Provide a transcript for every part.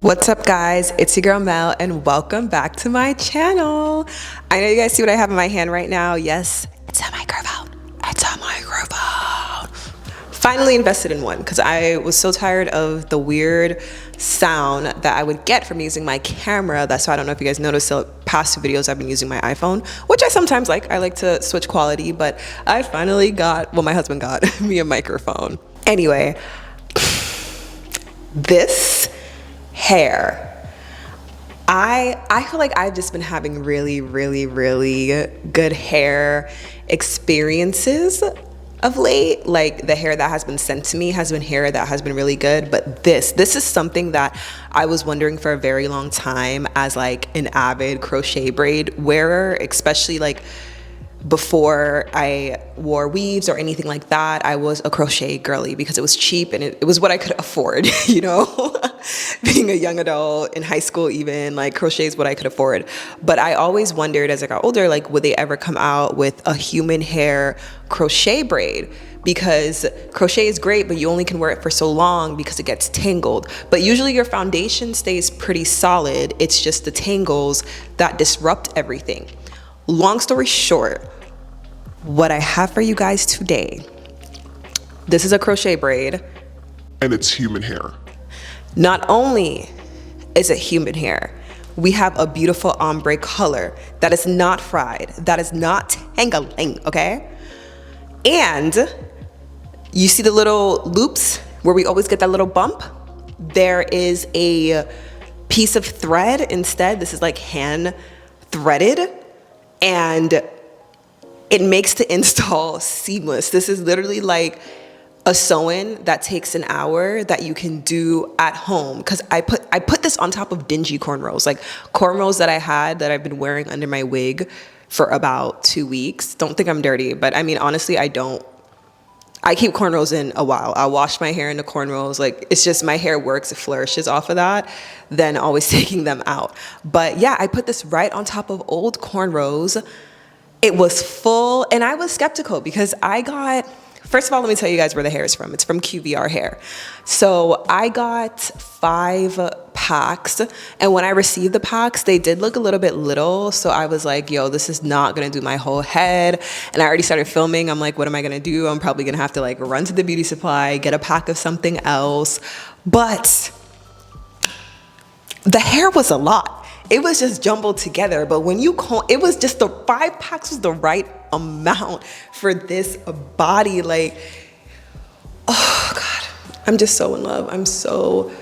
What's up guys, it's your girl Mel and welcome back to my channel. I know you guys see what I have in my hand right now. Yes, it's a microphone. It's a microphone. Finally invested in one because I was so tired of the weird sound that I would get from using my camera. That's why I don't know if you guys noticed the past videos I've been using my iPhone, which I sometimes like. I like to switch quality, but I finally got, well, my husband got me a microphone. Anyway, this hair, I feel like I've just been having really good hair experiences of late. Like the hair that has been sent to me has been hair that has been really good, but this is something that I was wondering for a very long time as like an avid crochet braid wearer, especially like before I wore weaves or anything like that. I was a crochet girly because it was cheap and it was what I could afford, you know. Being a young adult in high school, even, like, crochet is what I could afford. But I always wondered as I got older, like, would they ever come out with a human hair crochet braid? Because crochet is great, but you only can wear it for so long because it gets tangled. But usually your foundation stays pretty solid. It's just the tangles that disrupt everything. Long story short, what I have for you guys today, this is a crochet braid. And it's human hair. Not only is it human hair, we have a beautiful ombre color that is not fried, that is not tangling, okay? And you see the little loops where we always get that little bump? There is a piece of thread instead. This is like hand threaded, and it makes the install seamless. This is literally like a sew-in that takes an hour that you can do at home. Because I put this on top of dingy cornrows, like cornrows that I had that I've been wearing under my wig for about 2 weeks. Don't think I'm dirty, but I mean, honestly, I don't. I keep cornrows in a while. I'll wash my hair into cornrows. Like, it's just my hair works, it flourishes off of that, than always taking them out. But yeah, I put this right on top of old cornrows. It was full, and I was skeptical because I got, first of all, let me tell you guys where the hair is from. It's from QVR Hair. So I got 5 packs, and when I received the packs, they did look a little bit little. So I was like, yo, this is not gonna do my whole head. And I already started filming. I'm like, what am I gonna do? I'm probably gonna have to like run to the beauty supply, get a pack of something else. But the hair was a lot. It was just jumbled together, but when you it was just the 5 packs was the right amount for this body. Like, oh God, I'm just so in love. I'm so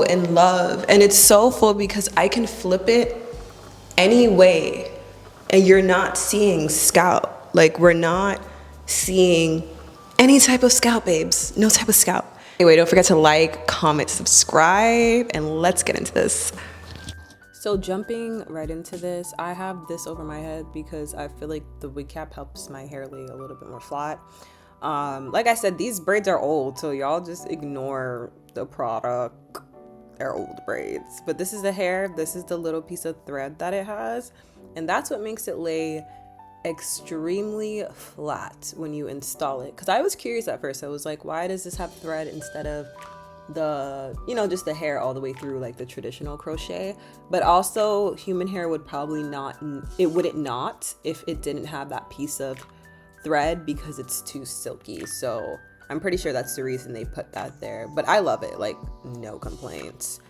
in love. And it's so full because I can flip it any way and you're not seeing scalp. Like, we're not seeing any type of scalp, babes. No type of scalp. Anyway, don't forget to like, comment, subscribe, and let's get into this. So jumping right into this, I have this over my head because I feel like the wig cap helps my hair lay a little bit more flat. Like I said, these braids are old, so y'all just ignore the product. They're old braids. But this is the hair, this is the little piece of thread that it has, and that's what makes it lay extremely flat when you install it. Because I was curious at first. I was like, why does this have thread instead of the, you know, just the hair all the way through like the traditional crochet? But also human hair would probably not, it wouldn't knot if it didn't have that piece of thread because it's too silky. So I'm pretty sure that's the reason they put that there. But I love it, like, no complaints.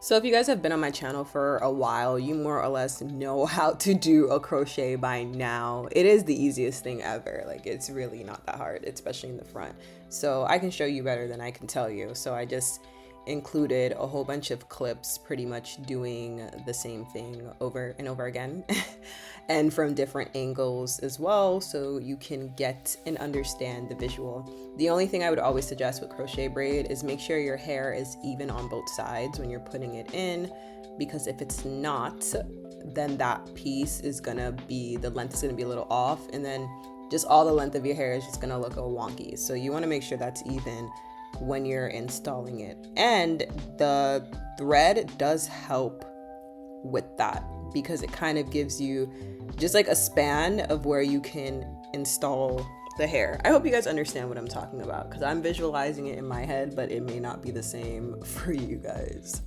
So if you guys have been on my channel for a while, you more or less know how to do a crochet by now. It is the easiest thing ever. Like, it's really not that hard, especially in the front. So I can show you better than I can tell you. So I just included a whole bunch of clips pretty much doing the same thing over and over again and from different angles as well, so you can get and understand the visual. The only thing I would always suggest with crochet braid is make sure your hair is even on both sides when you're putting it in, because if it's not, then that piece is gonna be, the length is gonna be a little off, and then just all the length of your hair is just gonna look all wonky. So you wanna make sure that's even when you're installing it. And the thread does help with that, because it kind of gives you just like a span of where you can install the hair. I hope you guys understand what I'm talking about, because I'm visualizing it in my head, but it may not be the same for you guys.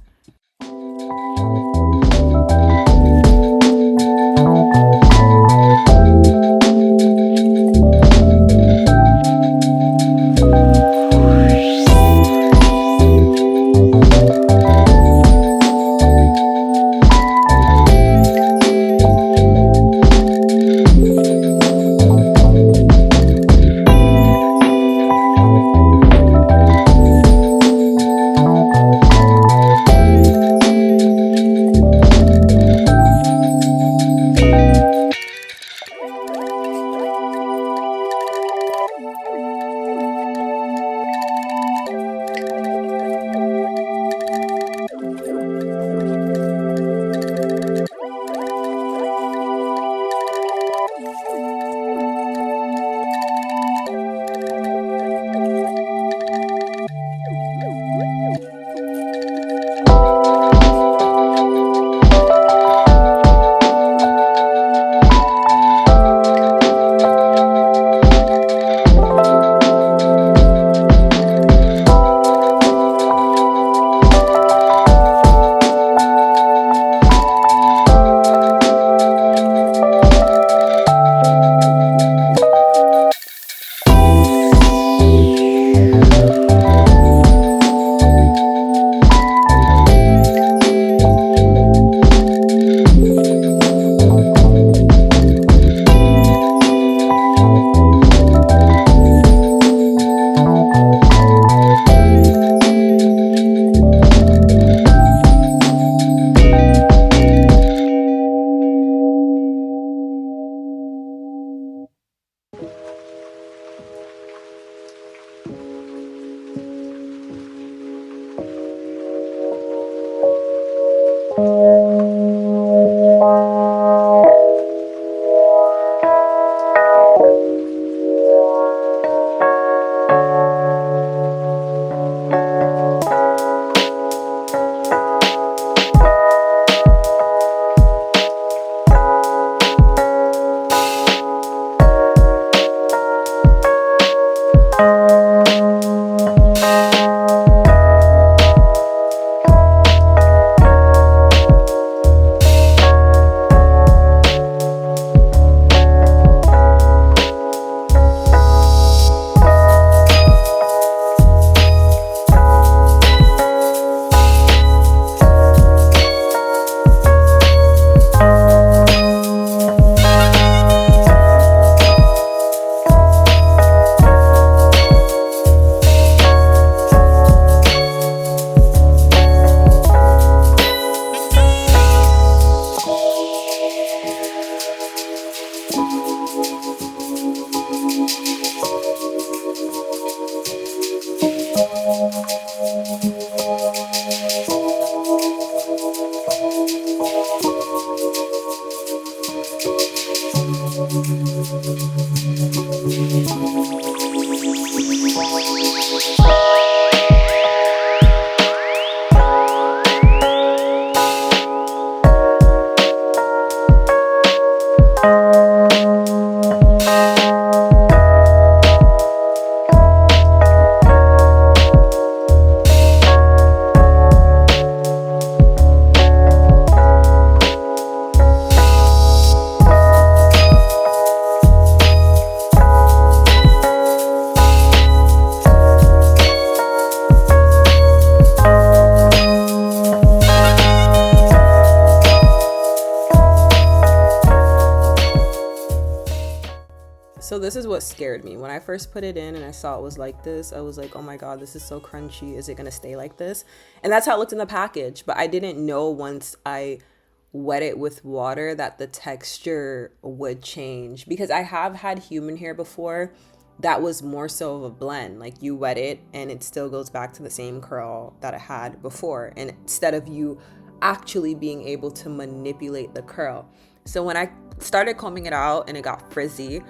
So this is what scared me. When I first put it in and I saw it was like this, I was like, oh my God, this is so crunchy. Is it gonna stay like this? And that's how it looked in the package. But I didn't know once I wet it with water that the texture would change, because I have had human hair before that was more so of a blend. Like you wet it and it still goes back to the same curl that it had before. And instead of you actually being able to manipulate the curl. So when I started combing it out and it got frizzy,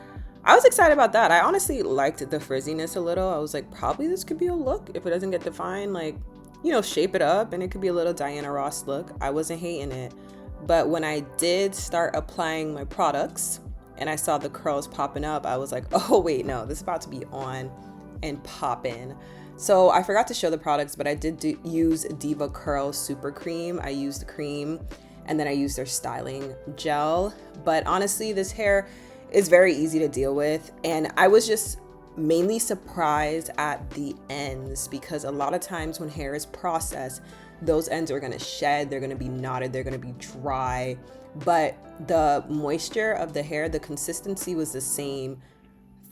I was excited about that. I honestly liked the frizziness a little. I was like, probably this could be a look if it doesn't get defined, like, you know, shape it up and it could be a little Diana Ross look. I wasn't hating it. But when I did start applying my products and I saw the curls popping up, I was like, oh wait, no, this is about to be on and popping. So I forgot to show the products, but I did use Diva Curl Super Cream. I used the cream and then I used their styling gel. But honestly, this hair is very easy to deal with. And I was just mainly surprised at the ends, because a lot of times when hair is processed, those ends are gonna shed, they're gonna be knotted, they're gonna be dry. But the moisture of the hair, the consistency was the same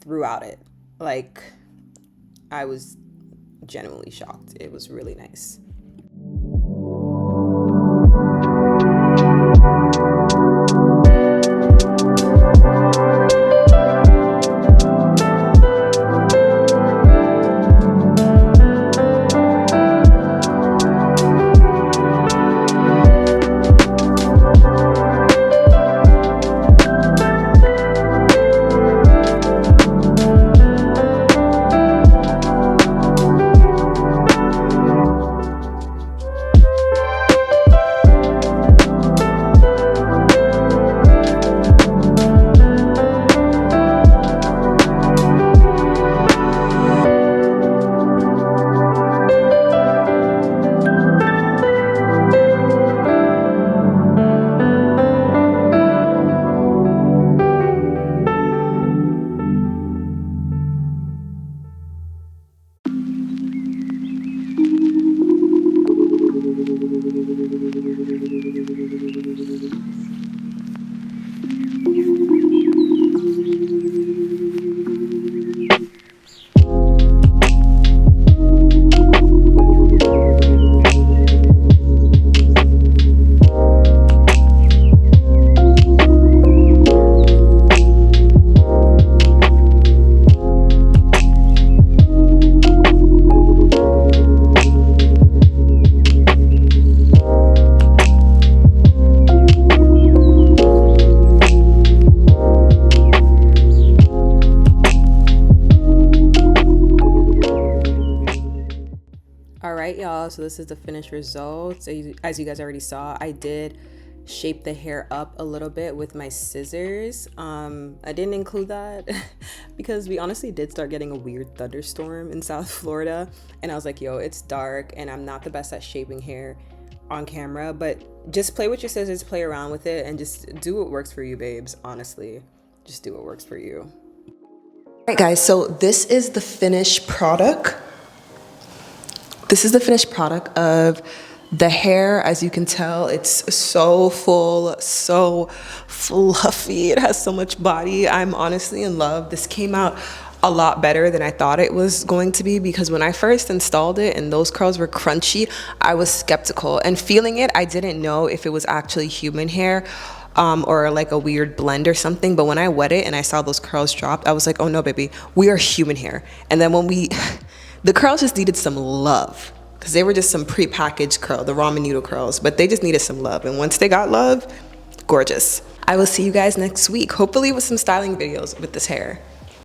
throughout it. Like, I was genuinely shocked. It was really nice. Alright, y'all, so this is the finished result. So as you guys already saw, I did shape the hair up a little bit with my scissors. I didn't include that because we honestly did start getting a weird thunderstorm in South Florida, and I was like, yo, it's dark and I'm not the best at shaping hair on camera, but just play with your scissors, play around with it, and just do what works for you, babes. Honestly, just do what works for you. All right, guys, so this is the finished product. This is the finished product of the hair. As you can tell, it's so full, so fluffy. It has so much body. I'm honestly in love. This came out a lot better than I thought it was going to be, because when I first installed it and those curls were crunchy, I was skeptical. And feeling it, I didn't know if it was actually human hair or like a weird blend or something. But when I wet it and I saw those curls drop, I was like, oh no, baby, we are human hair. And then when the curls just needed some love, because they were just some pre-packaged curl, the ramen noodle curls, but they just needed some love. And once they got love, gorgeous. I will see you guys next week, hopefully with some styling videos with this hair.